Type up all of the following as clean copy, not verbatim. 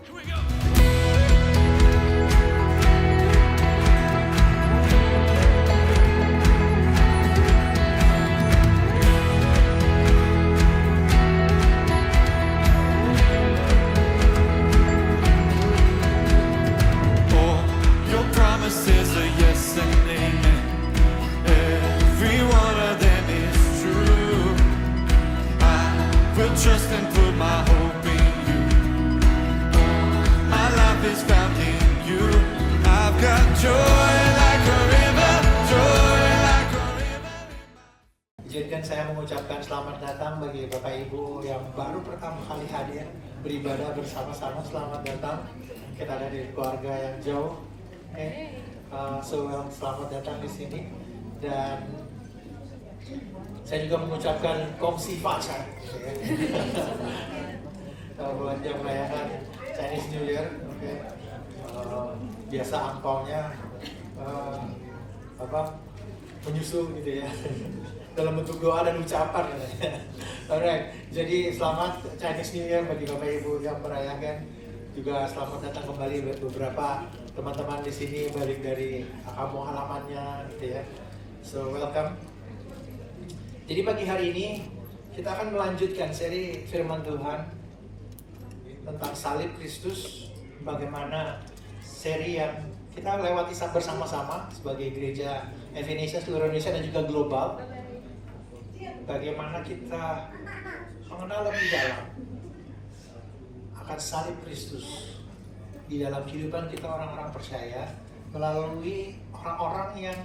All your promises are yes and amen. Every one of them is true. I will trust and put my hope in you. My life is found in you. I've got joy like a river, joy like a river. Izinkan saya mengucapkan selamat datang bagi Bapak Ibu yang baru pertama kali hadir beribadah bersama-sama. Selamat datang. Kita ada di keluarga yang jauh. Selamat datang di sini. Dan saya juga mengucapkan Kongsi Faca buat yang merayakan Chinese New Year. Biasa angpaunya menyusul gitu ya dalam bentuk doa dan ucapan. Alright, jadi selamat Chinese New Year bagi Bapak Ibu yang merayakan. Juga selamat datang kembali buat beberapa teman-teman di sini balik dari kampung halamannya gitu ya. So welcome. Jadi pagi hari ini kita akan melanjutkan seri firman Tuhan tentang salib Kristus. Bagaimana seri yang kita lewati bersama-sama sebagai gereja Indonesia, seluruh Indonesia dan juga global. Bagaimana kita mengenal lebih dalam akan salib Kristus di dalam kehidupan kita orang-orang percaya melalui orang-orang yang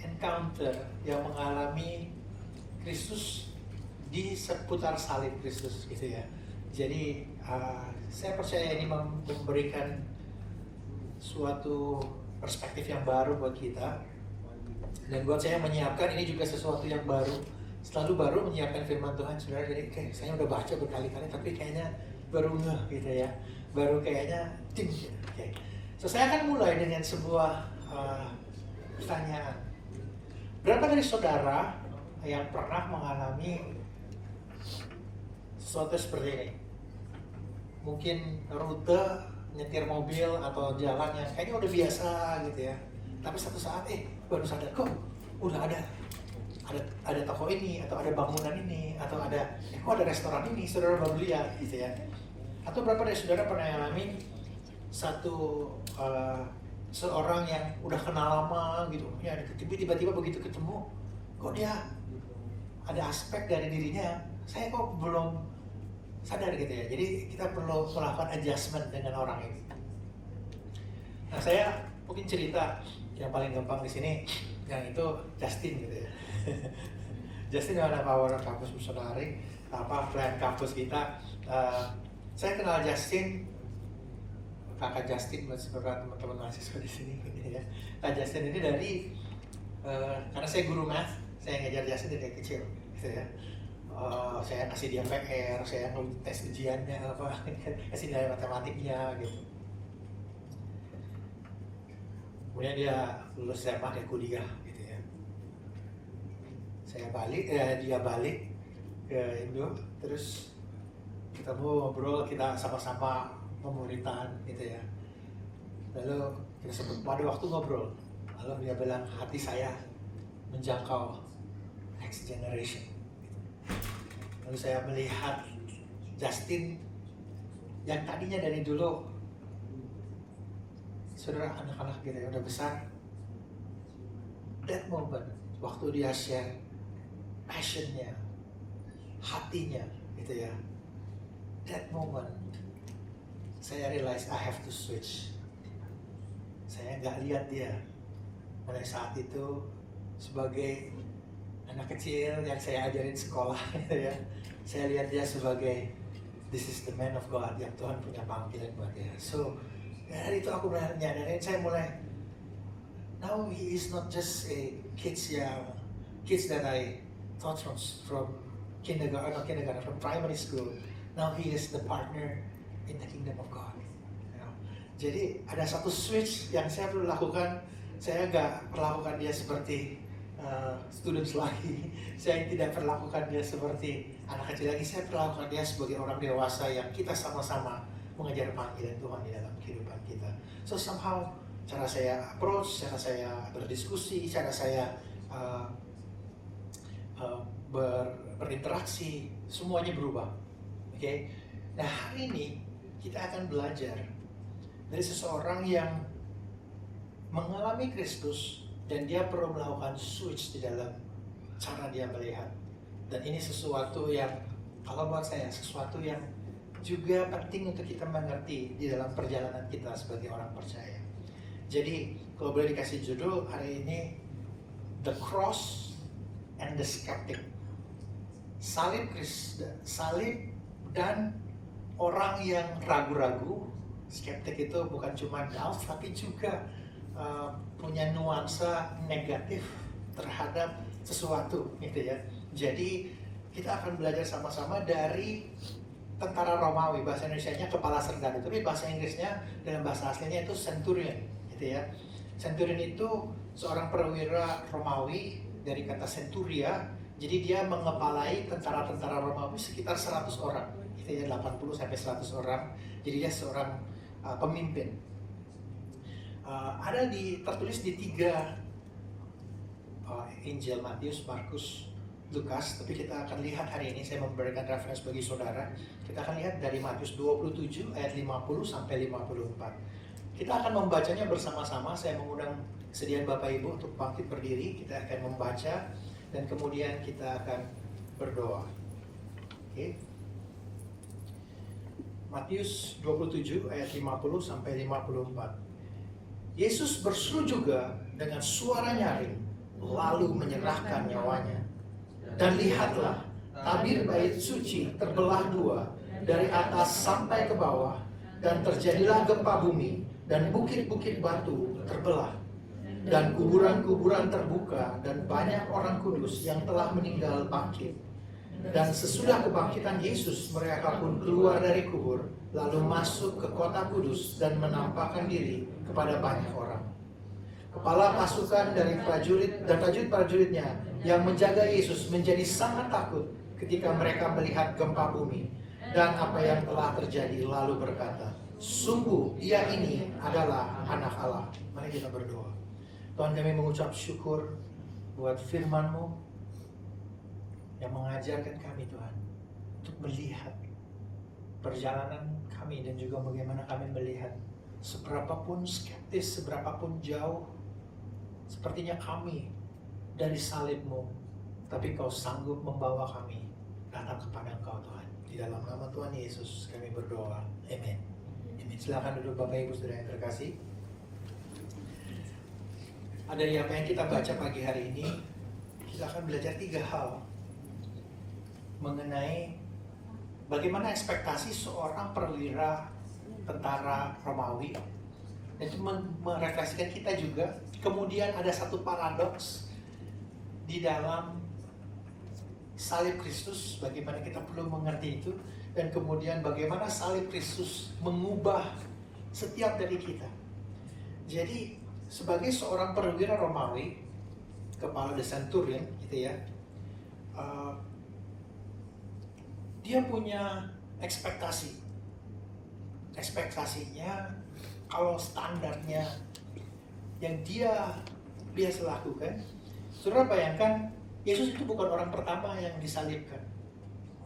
encounter, yang mengalami Kristus di seputar salib Kristus gitu ya. Jadi saya percaya ini memberikan suatu perspektif yang baru buat kita. Dan buat saya menyiapkan ini juga sesuatu yang baru. Selalu baru menyiapkan firman Tuhan, saudara. Jadi saya udah baca berkali-kali tapi kayaknya baru ngeh gitu ya. Baru kayaknya tim. Okay. So saya akan mulai dengan sebuah pertanyaan. Berapa dari saudara yang pernah mengalami sesuatu seperti ini? Mungkin rute nyetir mobil atau jalan yang kayaknya udah biasa gitu ya. Tapi satu saat baru sadar kok udah ada toko ini atau ada bangunan ini atau ada ada restoran ini, saudara baru lihat gitu ya. Atau berapa dari saudara pernah alami seorang yang udah kenal lama gitu ya, tiba-tiba begitu ketemu kok dia ada aspek dari dirinya saya kok belum sadar gitu ya. Jadi kita perlu melakukan adjustment dengan orang ini. Nah, saya mungkin cerita yang paling gampang di sini yang itu Justin gitu ya. Justin adalah Power Campus Missionary, plan kampus kita. Saya kenal Justin, kakak Justin beberapa teman-teman mahasiswa di sini gitu ya. Kak Justin ini dari karena saya guru math, saya ngajar Justin dari kecil gitu ya. Saya kasih dia PR, saya tes ujiannya kasih nilai matematiknya gitu. Kemudian dia lulus SMA, dia kuliah gitu ya. Dia balik ke Indo, terus kita ngobrol, kita sama-sama memuritan gitu ya. Lalu kita sebut pada waktu ngobrol, lalu dia bilang hati saya menjangkau next generation. Lalu saya melihat Justin yang tadinya dari dulu saudara anak-anak gitu ya udah besar. That moment waktu dia share passionnya, hatinya gitu ya. That moment saya realize I have to switch. Saya nggak lihat dia mulai saat itu sebagai anak kecil yang saya ajarin sekolah gitu ya. Saya lihat dia sebagai this is the man of God yang Tuhan punya panggilan buat dia. So dari itu aku mulai nyadarin, saya mulai now he is not just a kids that I taught from kindergarten, from primary school. Now he is the partner in the kingdom of God. You know? Jadi ada satu switch yang saya perlu lakukan. Saya nggak perlakukan dia seperti students lagi. Saya tidak perlakukan dia seperti anak kecil lagi. Saya perlakukan dia sebagai orang dewasa yang kita sama-sama mengejar panggilan Tuhan di dalam kehidupan kita. So somehow cara saya approach, cara saya berdiskusi, cara saya berinteraksi, semuanya berubah. Oke. Nah, hari ini kita akan belajar dari seseorang yang mengalami Kristus dan dia perlu melakukan switch di dalam cara dia melihat. Dan ini sesuatu yang, kalau buat saya, sesuatu yang juga penting untuk kita mengerti di dalam perjalanan kita sebagai orang percaya. Jadi, kalau boleh dikasih judul hari ini, The Cross and the Skeptic. Salib dan orang yang ragu-ragu. Skeptik itu bukan cuma doubt, tapi juga punya nuansa negatif terhadap sesuatu, gitu ya. Jadi kita akan belajar sama-sama dari tentara Romawi, bahasa Indonesianya kepala serdadu, tapi bahasa Inggrisnya dalam bahasa aslinya itu centurion, gitu ya. Centurion itu seorang perwira Romawi dari kata centuria, jadi dia mengepalai tentara-tentara Romawi sekitar 100 orang, gitu ya, 80 sampai 100 orang. Jadi dia seorang pemimpin. Ada tertulis di 3 Injil, Matius, Markus, Lukas, tapi kita akan lihat hari ini, saya memberikan referensi bagi saudara. Kita akan lihat dari Matius 27 ayat 50 sampai 54. Kita akan membacanya bersama-sama. Saya mengundang kesediaan Bapak Ibu untuk bangkit berdiri. Kita akan membaca dan kemudian kita akan berdoa. Oke. Matius 27 ayat 50 sampai 54. Yesus berseru juga dengan suara nyaring, lalu menyerahkan nyawanya. Dan lihatlah, tabir bait suci terbelah 2 dari atas sampai ke bawah, dan terjadilah gempa bumi, dan bukit-bukit batu terbelah, dan kuburan-kuburan terbuka, dan banyak orang kudus yang telah meninggal bangkit. Dan sesudah kebangkitan Yesus, mereka pun keluar dari kubur, lalu masuk ke kota kudus dan menampakkan diri kepada banyak orang. Kepala pasukan dari prajurit dan prajurit-prajuritnya yang menjaga Yesus menjadi sangat takut ketika mereka melihat gempa bumi dan apa yang telah terjadi, lalu berkata, sungguh dia ini adalah anak Allah. Mari kita berdoa. Tuhan, kami mengucap syukur buat firman-Mu yang mengajarkan kami, Tuhan, untuk melihat perjalanan kami dan juga bagaimana kami melihat seberapapun skeptis, seberapapun jauh sepertinya kami dari salib-Mu, tapi Kau sanggup membawa kami datang kepada Engkau, Tuhan. Di dalam nama Tuhan Yesus kami berdoa. Amin. Amin. Silakan duduk Bapak Ibu Saudara yang terkasih. Ada apa yang kita baca pagi hari ini, kita akan belajar 3 hal mengenai bagaimana ekspektasi seorang perwira tentara Romawi, dan itu merefleksikan kita juga. Kemudian ada satu paradoks di dalam salib Kristus, bagaimana kita perlu mengerti itu, dan kemudian bagaimana salib Kristus mengubah setiap dari kita. Jadi sebagai seorang perwira Romawi, kepala the centurion, gitu ya, dia punya ekspektasi. Ekspektasinya, kalau standarnya yang dia biasa lakukan, saudara bayangkan, Yesus itu bukan orang pertama yang disalibkan.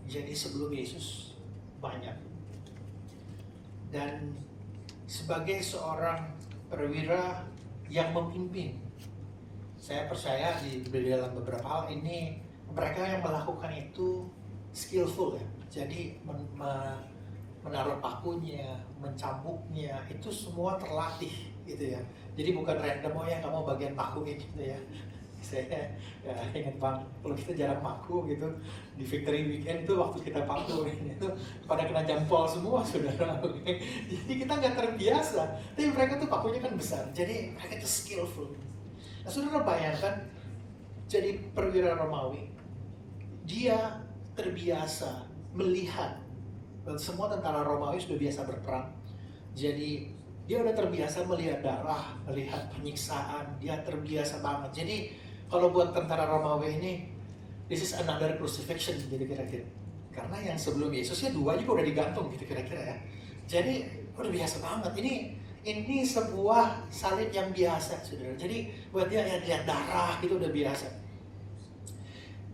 Jadi sebelum Yesus banyak. Dan sebagai seorang perwira yang memimpin, saya percaya di dalam beberapa hal ini mereka yang melakukan itu skillful ya. Jadi menaruh pakunya, mencambuknya, itu semua terlatih gitu ya. Jadi bukan random, oh ya kamu bagian paku ini gitu ya. Saya ya, ingat Bang, kalau kita jarang paku gitu di Victory Weekend itu waktu kita paku itu pada kena jempol semua saudara. Jadi kita nggak terbiasa, tapi mereka tuh pakunya kan besar, jadi mereka itu skillful. Nah saudara bayangkan, jadi perwira Romawi, dia terbiasa melihat, dan semua tentara Romawi sudah biasa berperang, jadi dia udah terbiasa melihat darah, melihat penyiksaan, dia terbiasa banget. Jadi kalau buat tentara Romawi ini, this is another crucifixion gitu kira-kira. Karena yang sebelum Yesus ya 2 juga udah digantung gitu kira-kira ya. Jadi udah biasa banget. Ini sebuah salib yang biasa, saudara. Jadi buat dia ya lihat darah gitu udah biasa.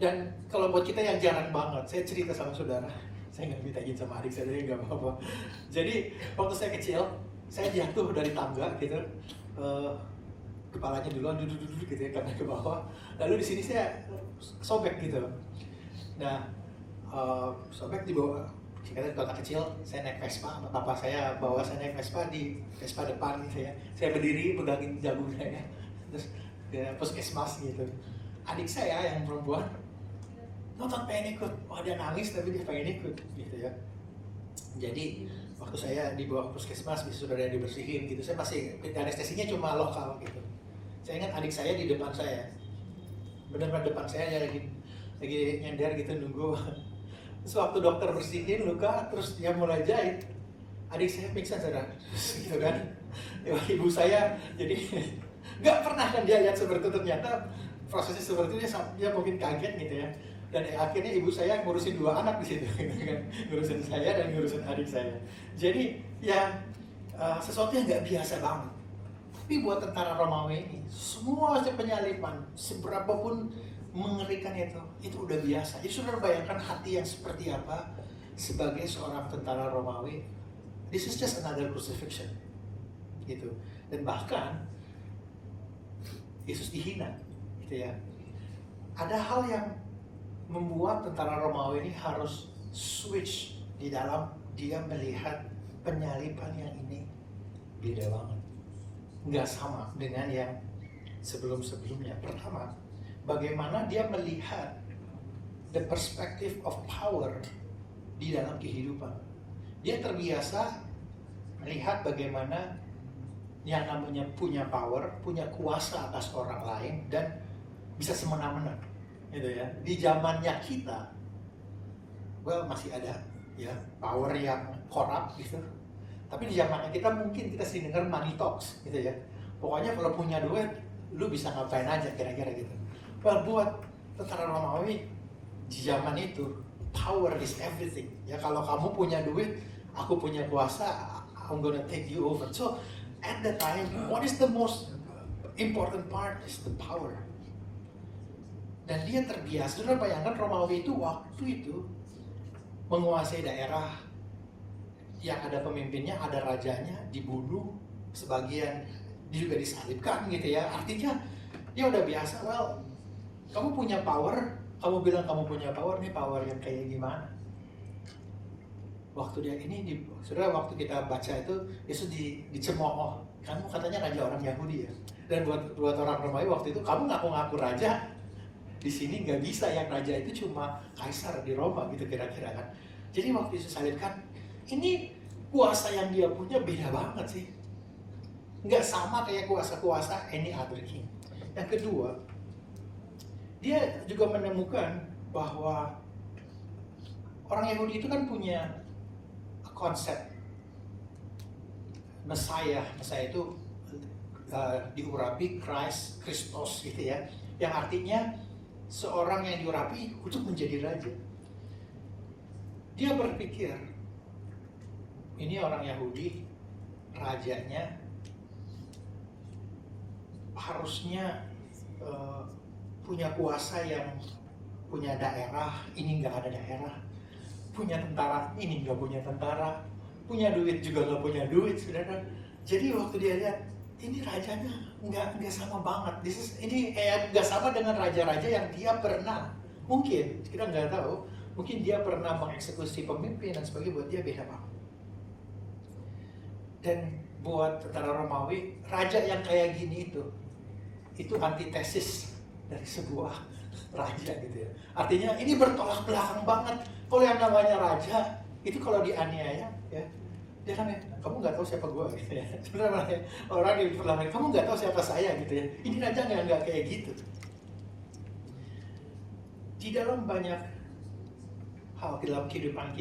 Dan kalau buat kita yang jarang banget, saya cerita sama saudara, saya nggak minta izin sama adik saya, jadi nggak apa-apa. Jadi waktu saya kecil, saya jatuh dari tangga gitu, kepalanya duluan duduk gitu ya, karena ke bawah. Lalu di sini saya sobek gitu. Nah, sobek di bawah. Kita kota kecil, saya naik Vespa, bapak saya bawa saya naik Vespa di Vespa depan gitu ya. Saya berdiri pegangin jagung saya, terus ya, puskesmas gitu. Adik saya yang perempuan nonton pengen ikut, dia nangis tapi dia pengen ikut gitu ya. Jadi waktu saya dibawa ke puskesmas, sudah ada dibersihin gitu, saya masih anestesinya cuma lokal gitu. Saya ingat adik saya di depan saya, benar-benar depan saya dia lagi nyender gitu nunggu. Terus waktu dokter bersihin luka, terus dia mulai jahit, adik saya pingsan saudara, gitu kan. Ibu saya jadi nggak pernah kan dia lihat seperti itu, ternyata prosesnya seperti itu, dia mungkin kaget gitu ya. Dan akhirnya ibu saya ngurusin 2 anak di situ, gitu kan, ngurusin saya dan ngurusin adik saya. Jadi ya sesuatu yang nggak biasa banget. Tapi buat tentara Romawi ini, semua penyalipan, seberapapun mengerikan itu udah biasa. Jadi saudara bayangkan hati yang seperti apa sebagai seorang tentara Romawi. This is just another crucifixion, gitu. Dan bahkan Yesus dihina, gitu ya. Ada hal yang membuat tentara Romawi ini harus switch di dalam dia melihat penyalipan yang ini beda banget, nggak sama dengan yang sebelum-sebelumnya. Pertama, bagaimana dia melihat the perspective of power di dalam kehidupan. Dia terbiasa melihat bagaimana yang namanya punya power, punya kuasa atas orang lain dan bisa semena-mena, gitu ya. Di zamannya kita, masih ada ya power yang korup gitu. Tapi di zamannya kita mungkin kita sering dengar money talks, gitu ya. Pokoknya kalau punya duit, lu bisa ngapain aja kira-kira gitu. Buat tentara Romawi di zaman itu, power is everything. Ya kalau kamu punya duit, aku punya kuasa, I'm gonna take you over. So at the time, what is the most important part is the power. Dan dia terbiasa. Saudara bayangkan Romawi itu waktu itu menguasai daerah yang ada pemimpinnya, ada rajanya, dibunuh, sebagian juga disalibkan gitu ya. Artinya dia udah biasa. Kamu punya power, kamu bilang kamu punya power, nih power yang kayak gimana? Waktu dia ini, saudara, waktu kita baca itu, Yesus dicemooh, kamu katanya raja orang Yahudi ya. Dan buat orang Romawi waktu itu, kamu ngaku-ngaku raja, di sini nggak bisa, yang raja itu cuma kaisar di Roma gitu kira-kira kan. Jadi waktu Yesus salibkan, ini kuasa yang dia punya beda banget sih. Nggak sama kayak kuasa-kuasa any other king. Yang kedua, dia juga menemukan bahwa orang Yahudi itu kan punya konsep Messiah itu diurapi Kristos gitu ya, yang artinya seorang yang diurapi untuk menjadi raja. Dia berpikir ini orang Yahudi, rajanya harusnya punya kuasa yang punya daerah, ini nggak ada daerah, punya tentara, ini nggak punya tentara, punya duit juga nggak punya duit, saudara. Jadi waktu dia lihat, ini rajanya nggak sama banget. Ini nggak sama dengan raja-raja yang dia pernah, mungkin kita nggak tahu, mungkin dia pernah mengeksekusi pemimpin dan sebagainya, buat dia beda banget. Dan buat tentara Romawi, raja yang kayak gini itu antitesis dari sebuah raja gitu ya. Artinya ini bertolak belakang banget. Kalau yang namanya raja itu kalau dianiaya ya, dia kan kamu nggak tahu siapa gue gitu ya. Sebenarnya orang di parlamen, kamu nggak tahu siapa saya gitu ya. Ini raja nggak kayak gitu. Di dalam banyak hal di dalam kehidupan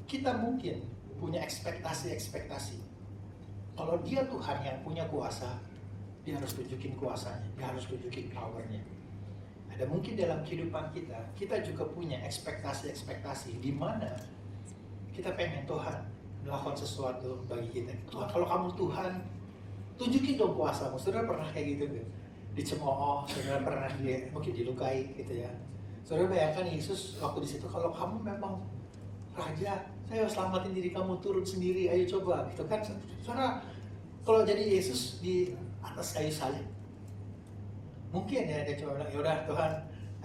kita mungkin punya ekspektasi. Kalau dia Tuhan yang punya kuasa, dia harus tunjukin kuasanya, dia harus tunjukin powernya. Ada mungkin dalam kehidupan kita juga punya ekspektasi di mana kita pengen Tuhan, melakukan sesuatu bagi kita. Tuhan, kalau kamu Tuhan, tunjukin dong kuasamu. Saudara pernah kayak gitu kan? Dicemooh, saudara pernah mungkin dilukai gitu ya. Saudara bayangkan Yesus waktu di situ, kalau kamu memang raja, saya selamatin diri kamu, turun sendiri, ayo coba gitu kan. Saudara, kalau jadi Yesus di atas kayu salib, mungkin ya dia cuma bilang, yaudah Tuhan,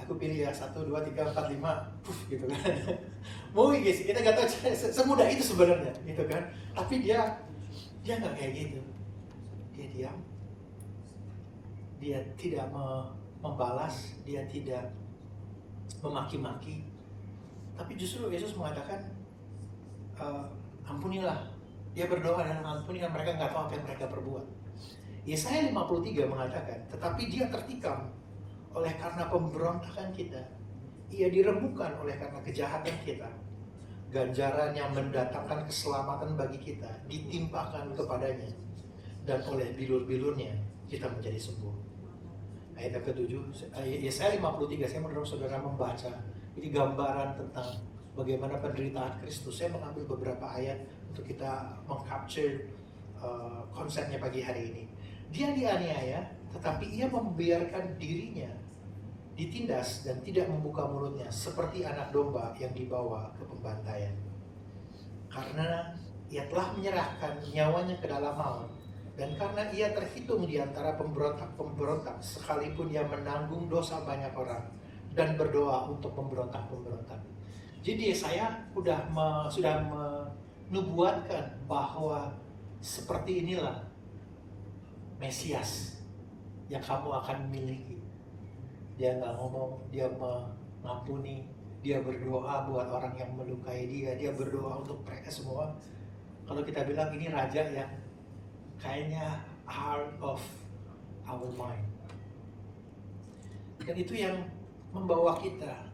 aku pilih ya 1, 2, 3, 4, 5, puff gitu kan. Mungkin guys, kita nggak tahu semudah itu sebenarnya gitu kan. Tapi dia nggak kayak gitu. Dia diam, dia tidak membalas, dia tidak memaki-maki, tapi justru Yesus mengatakan ampunilah. Dia berdoa dan ampuni, dan mereka nggak tahu apa yang mereka perbuat. Yesaya 53 mengatakan, tetapi dia tertikam oleh karena pemberontakan kita, ia dirembukan oleh karena kejahatan kita. Ganjaran yang mendatangkan keselamatan bagi kita ditimpakan kepadanya, dan oleh bilur-bilurnya kita menjadi sembuh. Ayat yang ke-7, Yesaya 53, saya mendorong saudara membaca. Ini gambaran tentang bagaimana penderitaan Kristus. Saya mengambil beberapa ayat untuk kita mengcapture konsepnya pagi hari ini. Dia dianiaya, tetapi ia membiarkan dirinya ditindas dan tidak membuka mulutnya, seperti anak domba yang dibawa ke pembantaian. Karena ia telah menyerahkan nyawanya ke dalam maut, dan karena ia terhitung di antara pemberontak-pemberontak, sekalipun ia menanggung dosa banyak orang dan berdoa untuk pemberontak-pemberontak. Jadi saya sudah menubuatkan bahwa seperti inilah Mesias yang kamu akan miliki. Dia nggak ngomong, dia mengampuni, dia berdoa buat orang yang melukai dia berdoa untuk mereka semua. Kalau kita bilang ini raja yang kayaknya heart of our mind. Dan itu yang membawa kita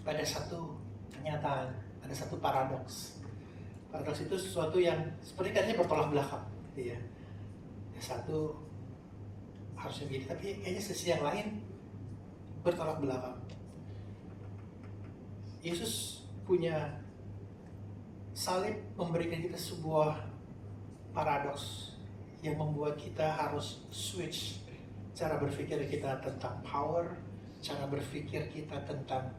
pada satu kenyataan, ada satu paradoks. Paradoks itu sesuatu yang seperti katanya bertolak belakang, gitu ya. Yang satu harusnya begini, tapi kayaknya sisi yang lain bertolak belakang. Yesus punya salib memberikan kita sebuah paradoks yang membuat kita harus switch cara berpikir kita tentang power, cara berpikir kita tentang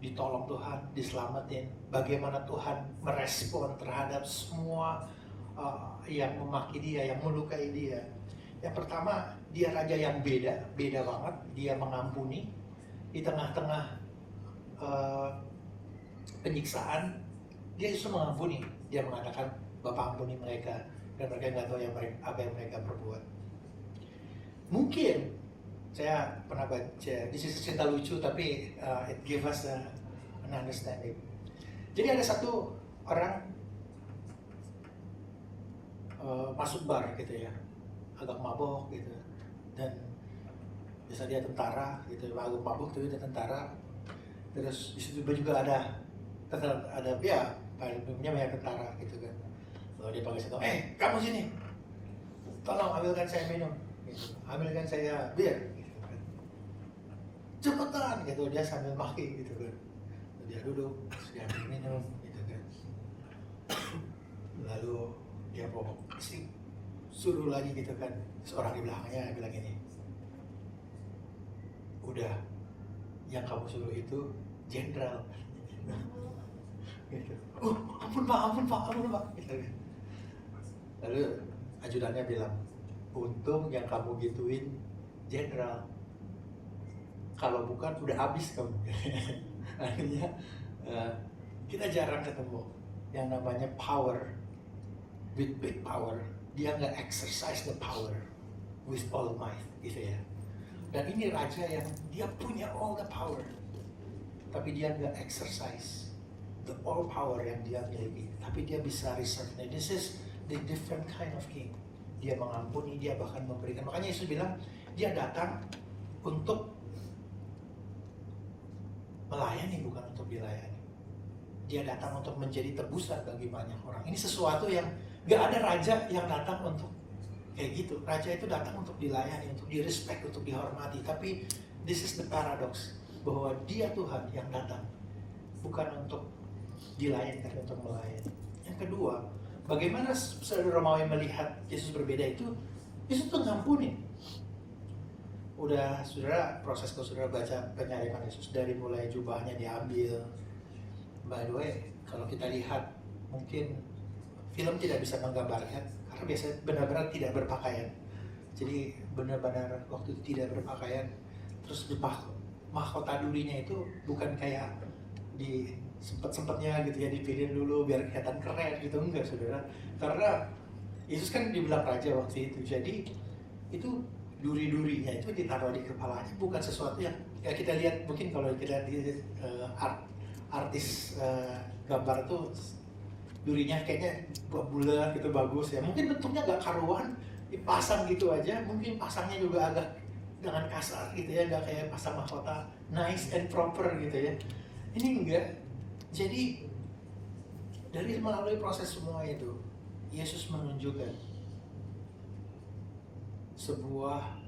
ditolong Tuhan, diselamatin, bagaimana Tuhan merespon terhadap semua yang memaki dia, yang melukai dia. Yang pertama, dia raja yang beda banget. Dia mengampuni di tengah-tengah penyiksaan. Dia justru mengampuni. Dia mengatakan, Bapa ampuni mereka, dan mereka nggak tahu apa yang mereka perbuat. Mungkin saya pernah baca, this is cerita lucu tapi it give us an understanding. Jadi ada satu orang masuk bar gitu ya, agak mabok gitu, dan biasa dia tentara gitu, agak mabok tapi dia tentara. Terus di situ juga ada ya punya banyak tentara gitu kan. Lalu dia pakai satu, kamu sini, tolong ambilkan saya minum, gitu. Ambilkan saya bir, gitu kan. Cepetan gitu, dia sambil maki gitu kan. Dia duduk, dia ambil minum gitu kan. Lalu dia mau suruh lagi gitu kan. Seorang di belakangnya bilang gini, udah, yang kamu suruh itu jenderal. Gitu. Ampun pak gitu kan. Lalu ajudannya bilang, untung yang kamu gituin jenderal, kalau bukan udah habis kamu. Akhirnya kita jarang ketemu yang namanya power with big power. Dia nggak exercise the power with all might gitu ya. Dan ini raja yang dia punya all the power, tapi dia nggak exercise the all power yang dia miliki, tapi dia bisa reserve. Nah, this is the different kind of king. Dia mengampuni, dia bahkan memberikan. Makanya Yesus bilang, dia datang untuk melayani, bukan untuk dilayani. Dia datang untuk menjadi tebusan bagi banyak orang. Ini sesuatu yang gak ada raja yang datang untuk kayak gitu. Raja itu datang untuk dilayani, untuk direspek, untuk dihormati. Tapi this is the paradox, bahwa dia Tuhan yang datang bukan untuk dilayani, tapi untuk melayani. Yang kedua, bagaimana saudara Romawi melihat Yesus berbeda itu, Yesus tuh ngampunin. Udah saudara, proses kalau saudara baca penyaliban Yesus dari mulai jubahnya diambil. By the way, kalau kita lihat, mungkin film tidak bisa menggambarkan, karena biasanya benar-benar tidak berpakaian. Jadi benar-benar waktu itu tidak berpakaian. Terus mahkota durinya itu bukan kayak di sempet-sempetnya gitu ya, dipilih dulu biar kelihatan keren gitu, enggak saudara. Karena Yesus kan dibilang raja waktu itu, jadi itu duri-durinya itu ditaruh di kepalanya, bukan sesuatu yang ya kita lihat. Mungkin kalau kita lihat artis gambar tuh durinya kayaknya bulat gitu, bagus ya, mungkin bentuknya gak karuan, dipasang gitu aja, mungkin pasangnya juga agak dengan kasar gitu ya, gak kayak pasang mahkota nice and proper gitu ya. Ini enggak. Jadi dari melalui proses semua itu, Yesus menunjukkan sebuah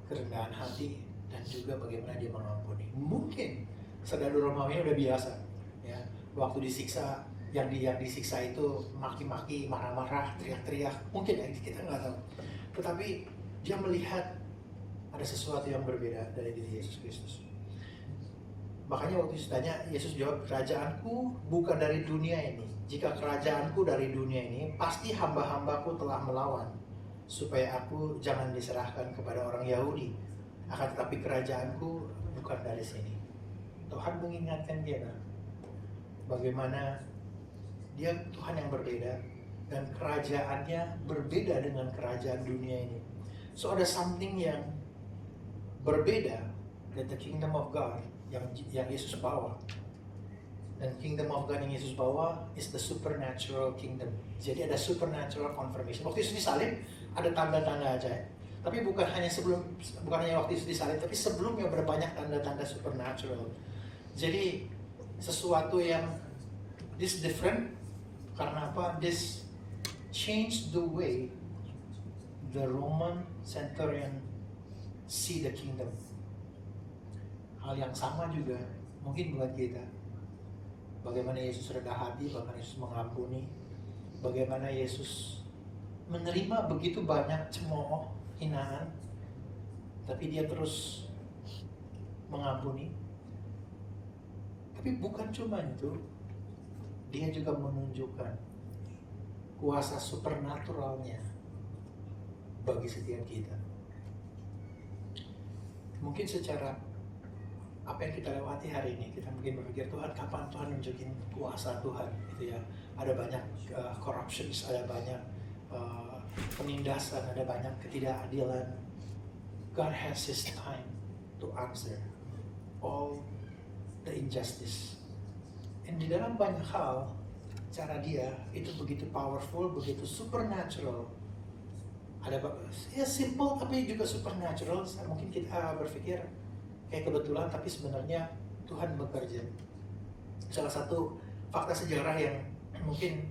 kerendahan hati dan juga bagaimana dia mengampuni. Mungkin saudara Romawi udah biasa ya, waktu disiksa, yang disiksa itu maki-maki, marah-marah, teriak-teriak, mungkin ya kita nggak tahu. Tetapi dia melihat ada sesuatu yang berbeda dari diri Yesus Kristus. Makanya waktu Yesus tanya, Yesus jawab, kerajaanku bukan dari dunia ini. Jika kerajaanku dari dunia ini, pasti hamba-hambaku telah melawan, supaya aku jangan diserahkan kepada orang Yahudi. Akan tetapi kerajaanku bukan dari sini. Tuhan mengingatkan dia, bagaimana dia Tuhan yang berbeda dan kerajaannya berbeda dengan kerajaan dunia ini. So ada something yang berbeda dari the kingdom of God yang Yesus bawa. Dan kingdom of God yang Yesus bawa is the supernatural kingdom. Jadi ada supernatural confirmation. Waktu Yesus disalib ada tanda-tanda aja. Tapi bukan hanya waktu Yesus disalib, tapi sebelumnya berbanyak tanda-tanda supernatural. Jadi sesuatu yang this different. Karena apa? This changed the way the Roman centurion see the kingdom. Hal yang sama juga mungkin buat kita. Bagaimana Yesus rendah hati, bagaimana Yesus mengampuni, bagaimana Yesus menerima begitu banyak cemooh, hinaan, tapi dia terus mengampuni. Tapi bukan cuma itu, dia juga menunjukkan kuasa supernaturalnya bagi setiap kita. Mungkin secara apa yang kita lewati hari ini, kita mungkin berpikir, Tuhan kapan Tuhan nunjukin kuasa Tuhan gitu ya. Ada banyak corruptions, ada banyak penindasan, ada banyak ketidakadilan. God has His time to answer all the injustice. Dan di dalam banyak hal, cara dia itu begitu powerful, begitu supernatural. Ada ya simple tapi juga supernatural. Mungkin kita berpikir kayak kebetulan, tapi sebenarnya Tuhan bekerja. Salah satu fakta sejarah yang mungkin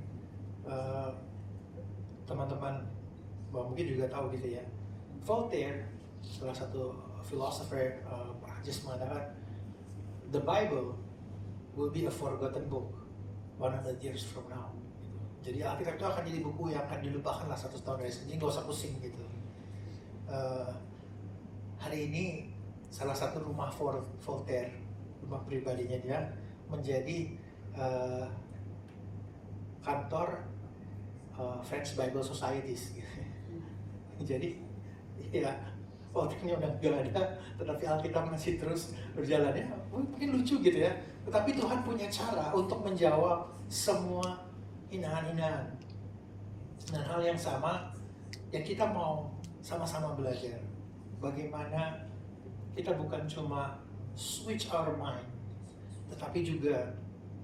teman-teman mungkin juga tahu gitu ya. Voltaire, salah satu philosopher Prancis, mengatakan the Bible will be a forgotten book 100 years from now. Jadi Alkitab itu akan jadi buku yang akan dilupakan lah 100 tahun dari sini, nggak usah pusing gitu. Hari ini salah satu rumah Voltaire, rumah pribadinya dia, menjadi kantor French Bible Societies. Jadi ya Voltaire-nya udah nggak ada, tetapi Alkitab masih terus berjalan ya. Mungkin lucu gitu ya. Tetapi Tuhan punya cara untuk menjawab semua hinaan-hinaan. Dan hal yang sama, ya kita mau sama-sama belajar. Bagaimana kita bukan cuma switch our mind, tetapi juga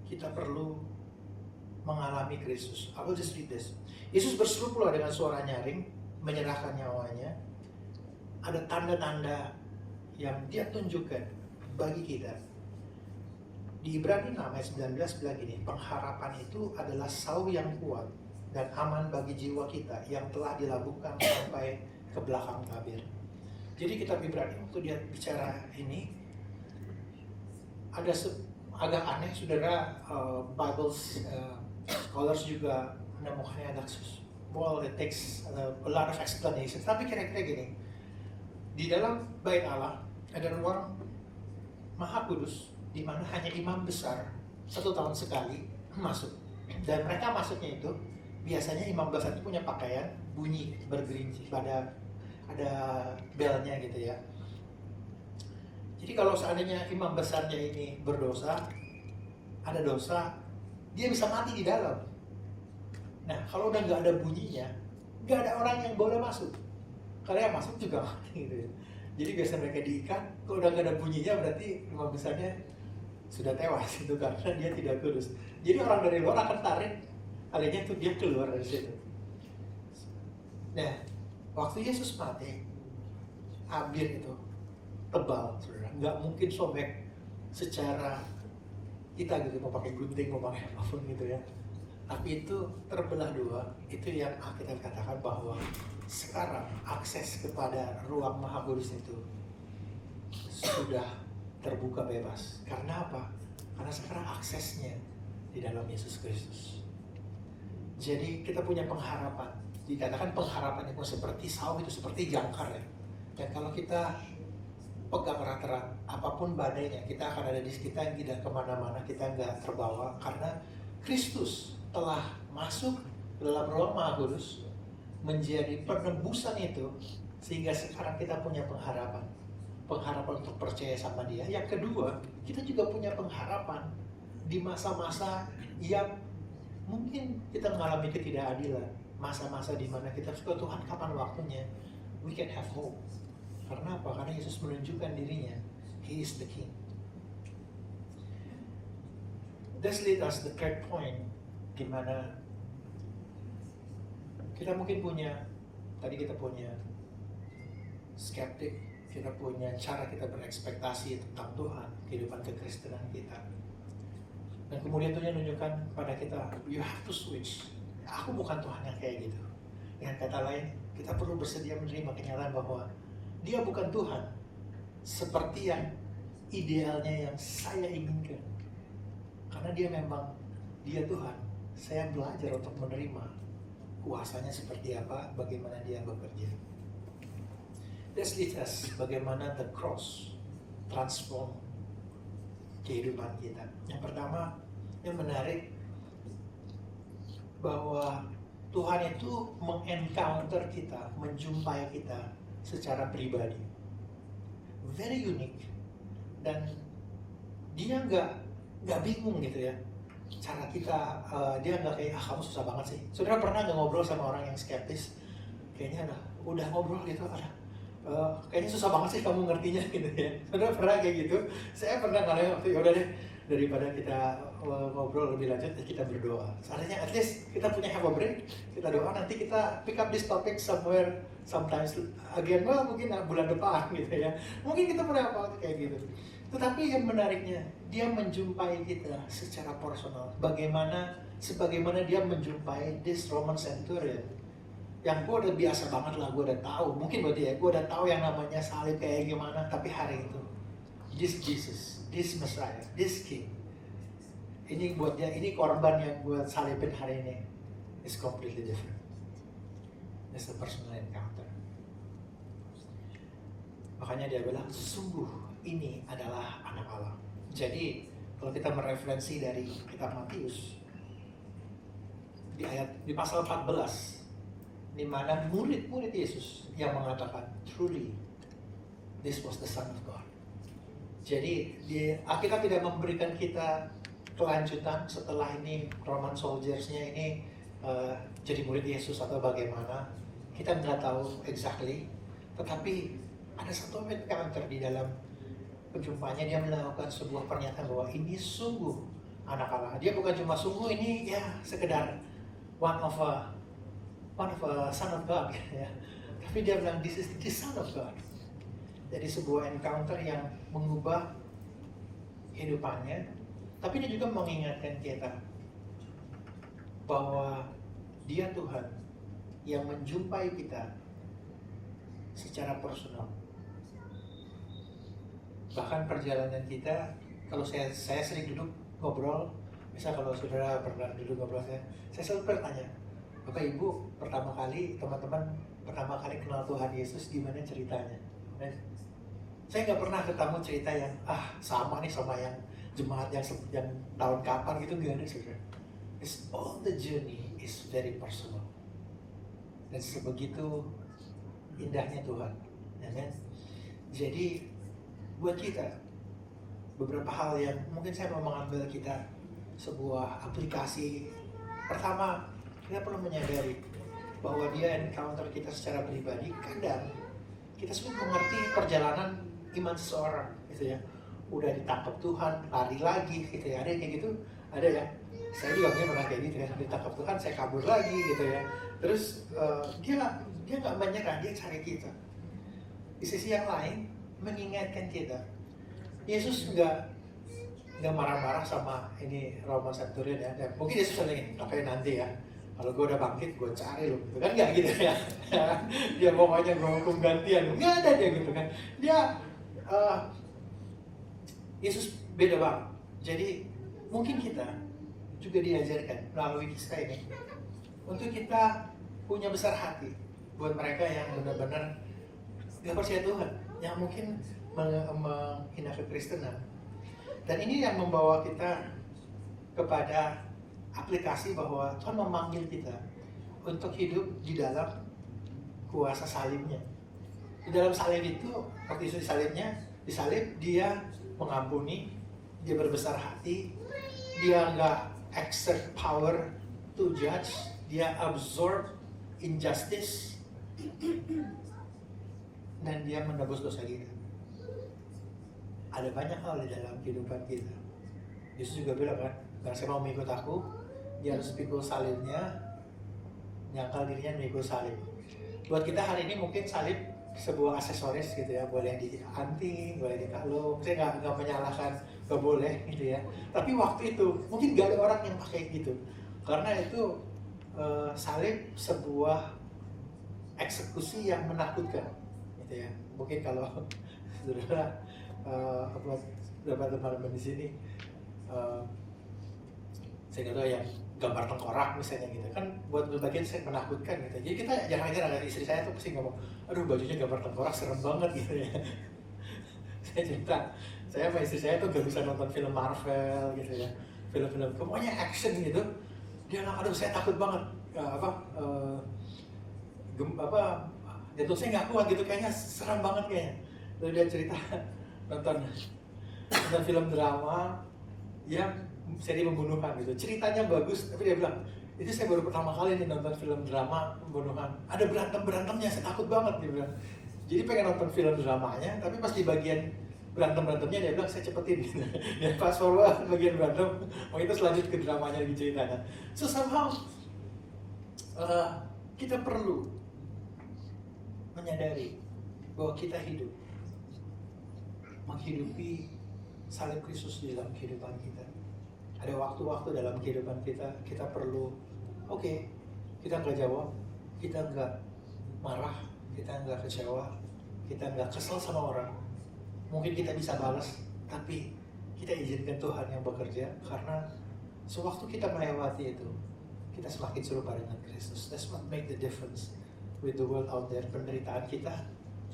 kita perlu mengalami Kristus. I will just read this. Yesus berseru pula dengan suara nyaring, menyerahkan nyawanya. Ada tanda-tanda yang dia tunjukkan bagi kita. Di Ibrani 6 ayat 19 bilang gini, pengharapan itu adalah sau yang kuat dan aman bagi jiwa kita yang telah dilabuhkan sampai ke belakang tabir. Jadi kitab Ibrani waktu dia bicara ini, ada agak aneh saudara, Bible scholars juga menemukannya agak well, it takes a lot of explanation. Tapi kira-kira gini, di dalam bait Allah ada ruang Maha Kudus di mana hanya imam besar 1 tahun sekali masuk. Dan mereka masuknya itu biasanya imam besar itu punya pakaian bunyi bergerincing, ada belnya gitu ya. Jadi kalau seandainya imam besarnya ini berdosa, ada dosa, dia bisa mati di dalam. Nah, kalau udah nggak ada bunyinya, nggak ada orang yang boleh masuk. Karena yang masuk juga mati gitu ya. Jadi biasa mereka diikat, kalau udah nggak ada bunyinya berarti imam besarnya sudah tewas itu karena dia tidak kudus. Jadi orang dari luar akan tarik kalinya itu dia keluar dari situ. Nah, waktu Yesus mati, Habir itu tebal, saudara, nggak mungkin sobek secara kita gitu, mau pakai gunting, mau pakai apapun gitu ya. Tapi itu terbelah dua. Itu yang kita katakan bahwa sekarang akses kepada ruang Maha Kudus itu sudah terbuka bebas. Karena apa? Karena sekarang aksesnya di dalam Yesus Kristus. Jadi kita punya pengharapan. Dikatakan pengharapan itu seperti saung, itu seperti jangkar ya. Dan kalau kita pegang erat-erat, apapun badainya, kita akan ada di sekitar, tidak kemana-mana, kita nggak terbawa. Karena Kristus telah masuk dalam ruang Maha Kudus, menjadi penebusan itu, sehingga sekarang kita punya pengharapan. Pengharapan untuk percaya sama Dia. Yang kedua, kita juga punya pengharapan di masa-masa yang mungkin kita mengalami ketidakadilan. Masa-masa di mana kita suka, Tuhan kapan waktunya? We can have hope. Karena apa? Karena Yesus menunjukkan dirinya. He is the King. This leads us the third point, di mana kita mungkin punya, tadi kita punya skeptik, kita punya cara kita berekspektasi tentang Tuhan, kehidupan kekristenan kita. Dan kemudian Tuhan menunjukkan pada kita, you have to switch. Aku bukan Tuhan yang kayak gitu. Dengan kata lain, kita perlu bersedia menerima kenyataan bahwa Dia bukan Tuhan seperti yang idealnya yang saya inginkan. Karena Dia memang, Dia Tuhan. Saya belajar untuk menerima kuasanya seperti apa, bagaimana Dia bekerja. This leads us bagaimana the cross transform kehidupan kita. Yang pertama, yang menarik bahwa Tuhan itu mengencounter kita, menjumpai kita secara pribadi. Very unique. Dan Dia nggak bingung gitu ya. Cara kita, Dia nggak kayak, kamu susah banget sih. Saudara pernah nggak ngobrol sama orang yang skeptis? Kayaknya udah ngobrol gitu, kayaknya susah banget sih kamu ngertinya gitu ya. Saudara pernah kayak gitu? Saya pernah ngalamin waktu, yaudah deh, daripada kita ngobrol lebih lanjut, kita berdoa. Soalnya at least kita punya have a break, kita doa, nanti kita pick up this topic somewhere, sometimes again, mungkin bulan depan gitu ya. Mungkin kita pernah apa kayak gitu. Tetapi yang menariknya, Dia menjumpai kita secara personal. Sebagaimana Dia menjumpai this Roman centurion. Yang gue udah biasa banget lah, gue udah tahu. Mungkin buat dia, gue udah tahu yang namanya salib kayak gimana. Tapi hari itu, this Jesus, this Messiah, this King, ini buat dia, ini korban yang gue salibin hari ini, is completely different. It's a personal encounter. Makanya dia bilang, sungguh ini adalah anak Allah. Jadi kalau kita mereferensi dari kitab Matius, di pasal 14, di mana murid-murid Yesus yang mengatakan, truly, this was the Son of God. Jadi Alkitab tidak memberikan kita kelanjutan setelah ini Roman soldiersnya ini jadi murid Yesus atau bagaimana. Kita nggak tahu exactly. Tetapi ada satu encounter di dalam perjumpaannya, dia melakukan sebuah pernyataan bahwa ini sungguh anak Allah. Dia bukan cuma sungguh ini ya sekedar one of a Son of God ya. Tapi dia bilang this is the Son of God. Jadi sebuah encounter yang mengubah kehidupannya. Tapi dia juga mengingatkan kita bahwa Dia Tuhan yang menjumpai kita secara personal. Bahkan perjalanan kita, kalau saya sering duduk ngobrol, Misal kalau saudara pernah dulu ngobrol saya selalu bertanya, Bapak Ibu pertama kali, teman-teman pertama kali kenal Tuhan Yesus gimana ceritanya? Dan saya nggak pernah ketemu cerita yang sama nih sama yang jemaat yang tahun kapan gitu, nggak ada saudara. It's all the journey is very personal. Dan sebegitu indahnya Tuhan, ya kan? Jadi buat kita beberapa hal yang mungkin saya mau mengambil kita sebuah aplikasi. Pertama, kita perlu menyadari bahwa dia encounter kita secara pribadi. Kadang kita sulit mengerti perjalanan iman seseorang, gitu ya. Udah ditangkap Tuhan, lari lagi, gitu ya. Ada yang kayak gitu, ada ya. Saya juga mungkin pernah kayak gitu ya. Ditangkap Tuhan, saya kabur lagi, gitu ya. Terus dia nggak menyerah, dia cari kita. Di sisi yang lain, mengingatkan kita. Yesus nggak marah-marah sama ini Roman Centurion ya. Dan mungkin Yesus sering pakai nanti ya. Kalau gue udah bangkit, gue cari lo, gitu kan? Nggak gitu ya. Dia pokoknya gue hukum gantian, nggak ada dia gitu kan. Dia Yesus beda banget. Jadi mungkin kita juga diajarkan melalui kisah ini untuk kita punya besar hati buat mereka yang benar-benar nggak percaya Tuhan, yang mungkin menghina kekristenan. Dan ini yang membawa kita kepada aplikasi bahwa Tuhan memanggil kita untuk hidup di dalam kuasa salibnya. Di dalam salib itu, waktu Yesus disalib, dia mengampuni, dia berbesar hati, dia nggak exert power to judge, dia absorb injustice, dan dia menebus dosa kita. Ada banyak hal di dalam kehidupan kita. Yesus juga bilang kan, kalau saya mau mengikut aku, dia harus pikul salibnya, nyangkal dirinya mengikut salib. Buat kita hari ini mungkin salib sebuah aksesoris gitu ya, boleh di anting, boleh di kalung. Saya nggak menyalahkan, nggak boleh gitu ya. Tapi waktu itu mungkin gak ada orang yang pakai gitu, karena itu salib sebuah eksekusi yang menakutkan gitu ya. Mungkin kalau saudara beberapa teman-teman di sini, saya nggak tahu yang gambar tengkorak misalnya gitu kan, buat bagian saya menakutkan gitu. Jadi kita jarang-jarang, ada istri saya tuh pasti ngomong, aduh bajunya gambar tengkorak serem banget gitu ya. Saya cerita, saya sama istri saya tuh gak bisa nonton film Marvel gitu ya, film-film pokoknya action gitu. Dia bilang, aduh saya takut banget, jantung saya nggak kuat gitu, kayaknya serem banget kayaknya. Lalu dia cerita nonton film drama yang seri pembunuhan gitu, ceritanya bagus, tapi dia bilang, itu saya baru pertama kali nih nonton film drama pembunuhan, ada berantemnya, saya takut banget, dia bilang. Jadi pengen nonton film dramanya, tapi pas di bagian berantemnya dia bilang, saya cepetin gitu. Dia fast forward bagian berantem, itu selanjut ke dramanya lagi ceritanya. So somehow kita perlu menyadari bahwa kita hidup menghidupi salib Kristus di dalam kehidupan kita. Ada waktu-waktu dalam kehidupan kita perlu, kita nggak jawab, kita nggak marah, kita nggak kecewa, kita nggak kesel sama orang. Mungkin kita bisa balas, tapi kita izinkan Tuhan yang bekerja, karena sewaktu kita melewati itu, kita semakin serupa dengan Kristus. That's what make the difference with the world out there. Penderitaan kita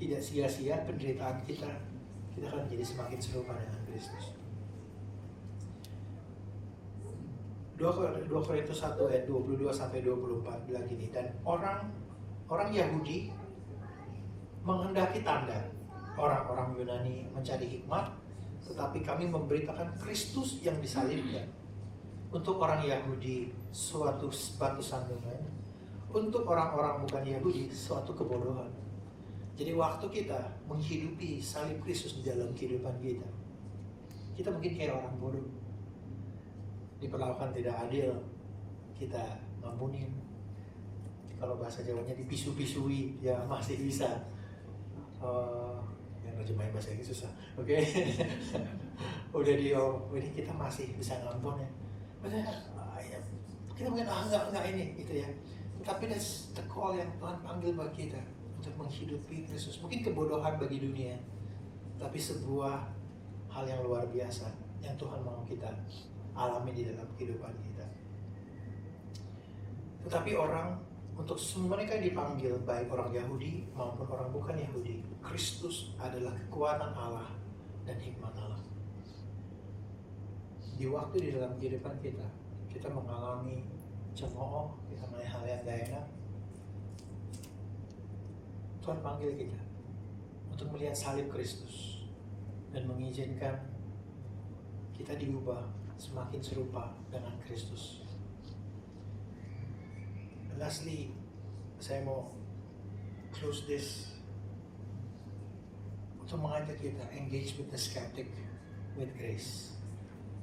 tidak sia-sia, penderitaan kita akan menjadi semakin serupa dengan Kristus. 2 Korintus 1 ayat 22 sampai 24 bilang gini, dan orang Yahudi menghendaki tanda, orang-orang Yunani mencari hikmat, tetapi kami memberitakan Kristus yang disalibkan. Untuk orang Yahudi suatu batu sandungan, untuk orang-orang bukan Yahudi suatu kebodohan. Jadi waktu kita menghidupi salib Kristus di dalam kehidupan kita mungkin kayak orang bodoh, diperlakukan tidak adil, kita ngampunin. Kalau bahasa Jawanya dipisu-pisui, ya masih bisa. Yang nerjemahin bahasa Inggris susah. Oke. Udah ini kita masih bisa ngampun ya. Maksudnya, kita mungkin enggak ini gitu ya. Tapi that's the call yang Tuhan panggil bagi kita untuk menghidupi Kristus. Mungkin kebodohan bagi dunia, tapi sebuah hal yang luar biasa yang Tuhan mau kita alami di dalam kehidupan kita. Tetapi untuk mereka yang dipanggil, baik orang Yahudi maupun orang bukan Yahudi, Kristus adalah kekuatan Allah dan hikmat Allah. Di waktu di dalam kehidupan kita mengalami cemooh, kita mengalami hal yang gak enak, Tuhan panggil kita untuk melihat salib Kristus dan mengizinkan kita diubah semakin serupa dengan Kristus. Lastly, saya mau close this untuk mengajak kita engage with the skeptic with grace.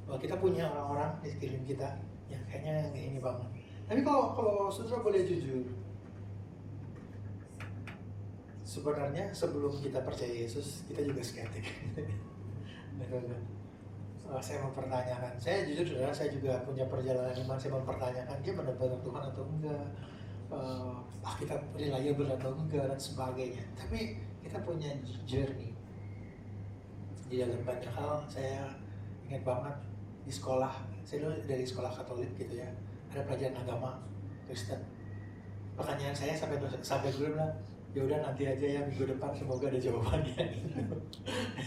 Bahwa kita punya orang-orang di sekeliling kita yang kayaknya kayak ini banget. Tapi kalau saudara boleh jujur, sebenarnya sebelum kita percaya Yesus, kita juga skeptik. Saya mempertanyakan, saya jujur saudara, saya juga punya perjalanan iman, saya mempertanyakan dia benar-benar Tuhan atau enggak, kita reliable atau enggak dan sebagainya. Tapi kita punya journey di dalam banyak hal. Saya ingat banget di sekolah, saya dulu dari sekolah Katolik gitu ya, ada pelajaran agama Kristen. Pertanyaan saya sampai guru bilang, ya udah nanti aja ya minggu depan semoga ada jawabannya.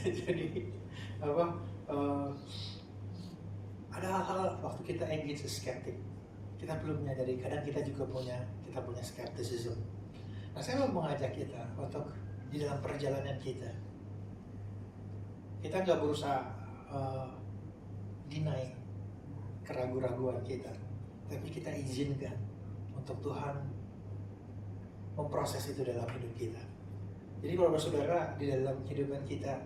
Jadi ada hal-hal waktu kita engage skeptik, kita belum menyadari kadang kita punya skepticism. Nah, saya mau mengajak kita untuk di dalam perjalanan kita nggak berusaha deny keraguan-raguan kita, tapi kita izinkan untuk Tuhan memproses itu dalam hidup kita. Jadi kalau saudara di dalam kehidupan kita,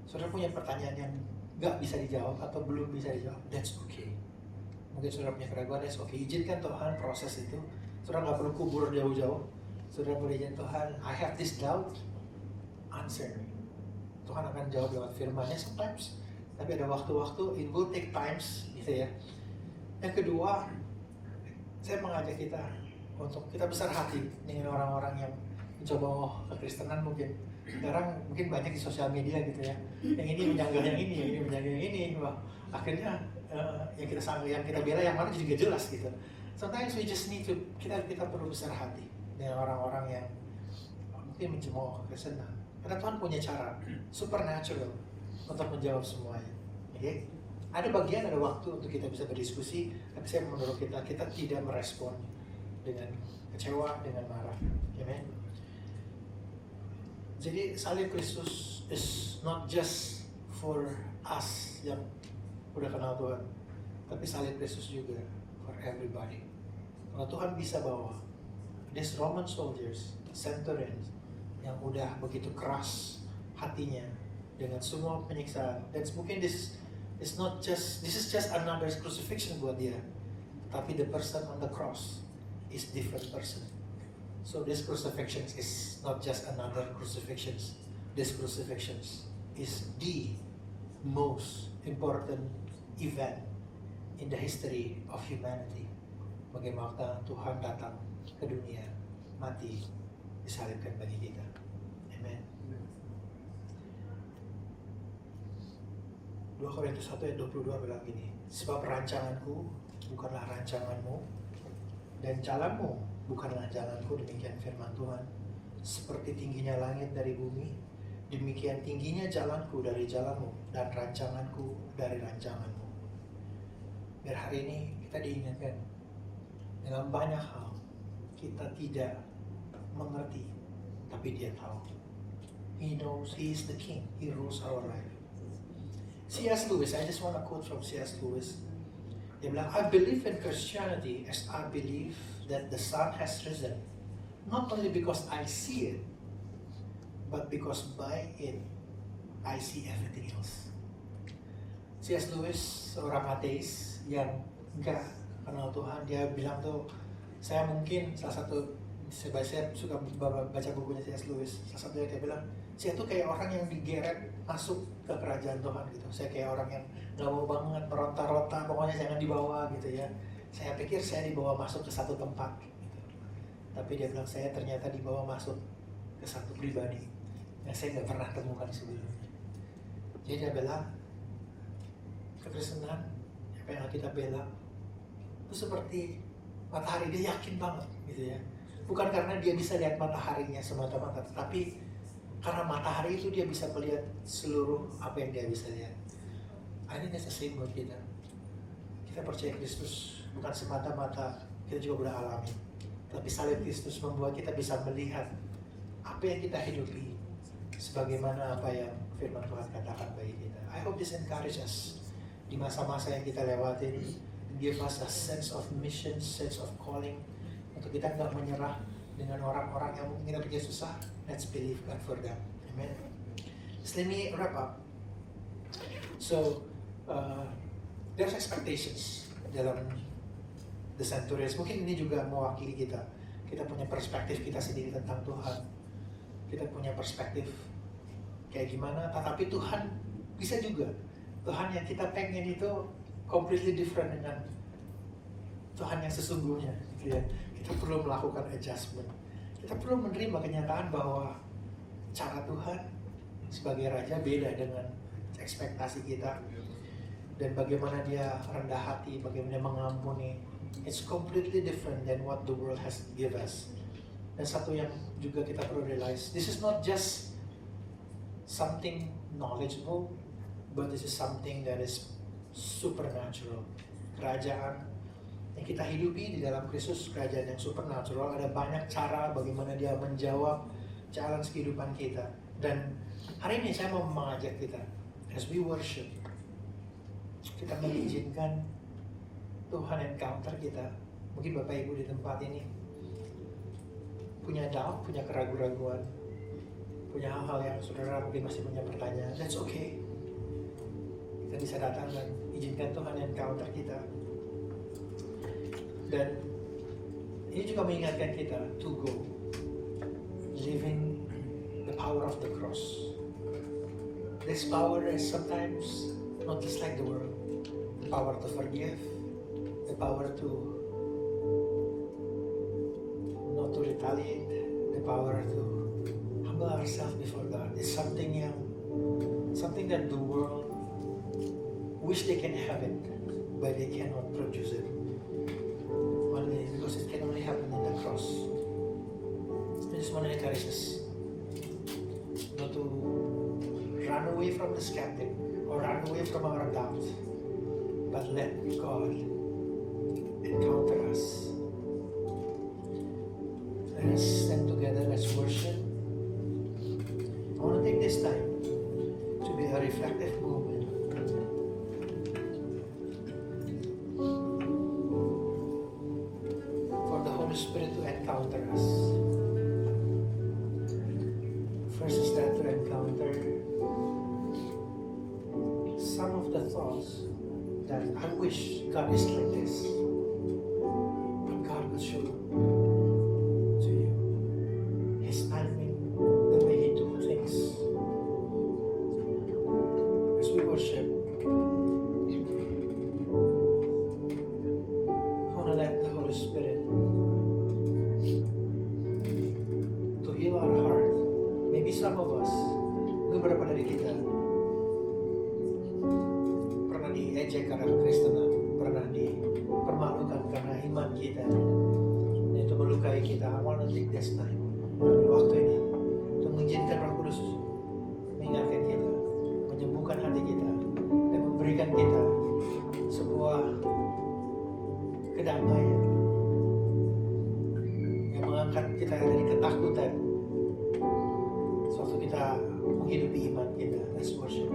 saudara punya pertanyaan yang nggak bisa dijawab atau belum bisa dijawab, that's okay. Mungkin saudara punya keraguan, that's okay. Izinkan Tuhan proses itu. Saudara nggak perlu kubur jauh-jauh. Saudara boleh izin Tuhan, I have this doubt, answer me. Tuhan akan jawab lewat firman-Nya sometimes, tapi ada waktu-waktu, it will take times, gitu ya. Yang kedua, saya mengajak kita untuk kita besar hati dengan orang-orang yang mencoba kekristenan mungkin. Sekarang mungkin banyak di sosial media gitu ya. Yang ini menyanggah yang ini, yang ini menyanggah yang ini. Wah, akhirnya yang kita bela yang mana juga jelas gitu. Sometimes we just need to, kita perlu besar hati dengan orang-orang yang mungkin mencemooh kekristenan. Karena Tuhan punya cara supernatural untuk menjawab semuanya. Okay? Ada bagian, ada waktu untuk kita bisa berdiskusi, tapi saya menurut kita tidak merespon dengan kecewa, dengan marah. Amen. Jadi salib Kristus is not just for us yang udah kenal Tuhan, tapi salib Kristus juga for everybody. Kalau Tuhan bisa bawa these Roman soldiers, centurions, yang udah begitu keras hatinya dengan semua penyiksaan, dan mungkin this is just another crucifixion buat dia, tapi the person on the cross is different person. So this crucifixion is not just another crucifixion. This crucifixion is the most important event in the history of humanity. Bagaimana Tuhan datang ke dunia, mati, disalibkan bagi kita. Amen. 2 Korintus 1 ayat 22 bilang gini, sebab rancanganku bukanlah rancanganmu, dan jalanmu bukanlah jalanku, demikian firman Tuhan. Seperti tingginya langit dari bumi, demikian tingginya jalanku dari jalanmu, dan rancanganku dari rancanganmu. Biar hari ini kita diingatkan, dalam banyak hal kita tidak mengerti, tapi Dia tahu. He knows, He is the King, He rules our life. C.S. Lewis, I just want to quote from C.S. Lewis. Dia bilang, I believe in Christianity as I believe that the sun has risen, not only because I see it, but because by it I see everything else. C.S. Lewis, seorang ateis yang enggak kenal Tuhan, dia bilang tuh, saya mungkin salah satu, saya suka baca bukunya C.S. Lewis, salah satunya dia bilang, saya tuh kayak orang yang digeret masuk ke kerajaan Tuhan gitu. Saya kayak orang yang gak mau banget meronta-ronta, pokoknya jangan dibawa gitu ya. Saya pikir saya dibawa masuk ke satu tempat gitu. Tapi dia bilang saya ternyata dibawa masuk ke satu pribadi yang saya gak pernah temukan sebelumnya. Jadi dia bilang kekristenan Apa yang kita bilang itu seperti matahari, dia yakin banget gitu ya. Bukan karena dia bisa lihat mataharinya semata-mata, tetapi karena matahari itu dia bisa melihat seluruh apa yang dia bisa lihat. I think that's the same buat kita. Kita percaya Kristus bukan semata-mata kita juga udah alami, tapi salib Kristus membuat kita bisa melihat apa yang kita hidupi sebagaimana apa yang firman Tuhan katakan bagi kita. I hope this encourages us di masa-masa yang kita lewatin, give us a sense of mission, sense of calling, untuk kita nggak menyerah dengan orang-orang yang mungkin kita pikir susah. Let's believe God for them. Amen. So let me wrap up. So there's expectations dalam the centurions. Mungkin ini juga mewakili kita. Kita punya perspektif kita sendiri tentang Tuhan. Kita punya perspektif kayak gimana. Tetapi Tuhan bisa juga. Tuhan yang kita pengen itu completely different dengan Tuhan yang sesungguhnya. Gitu ya. Kita perlu melakukan adjustment. Kita perlu menerima kenyataan bahwa cara Tuhan sebagai Raja beda dengan ekspektasi kita. Dan bagaimana dia rendah hati, bagaimana dia mengampuni. It's completely different than what the world has give us. Dan satu yang juga kita perlu realize, this is not just something knowledgeable, but this is something that is supernatural. Kerajaan yang kita hidupi di dalam Kristus, kerajaan yang supernatural. Ada banyak cara bagaimana dia menjawab challenge kehidupan kita. Dan hari ini saya mau mengajak kita, as we worship, kita mengizinkan Tuhan encounter kita. Mungkin Bapak Ibu di tempat ini punya doubt, punya keraguan-raguan, punya hal-hal yang saudara mungkin masih punya pertanyaan. That's okay. Kita bisa datang dan izinkan Tuhan encounter kita. Dan ini juga mengingatkan kita to go, living the power of the cross. This power is sometimes not just like the world. The power to forgive, the power to not to retaliate, the power to humble ourselves before God. It's something that the world wish they can have it, but they cannot produce it. Only because it can only happen in the cross. I just want to encourage us not to run away from the skeptic or run away from our doubt, but let God encounter us. Let us stand together, let's worship. I want to take this time to be a reflective moment. For the Holy Spirit to encounter us. First is that to encounter some of the thoughts that I wish God is like this. But God will show to you His timing, the way He do things. As we worship, I want to let the Holy Spirit to heal our heart. Maybe some of us, beberapa dari kita, pernah diejek karena kekristenan, pernah dipermalukan karena iman kita, dan itu melukai kita. I want to take this time, waktu ini, untuk mengizinkan Roh Kudus mengingatkan kita, menyembuhkan hati kita, dan memberikan kita sebuah kedamaian yang mengangkat kita dari ketakutan sewaktu kita menghidupi iman kita. Let's worship.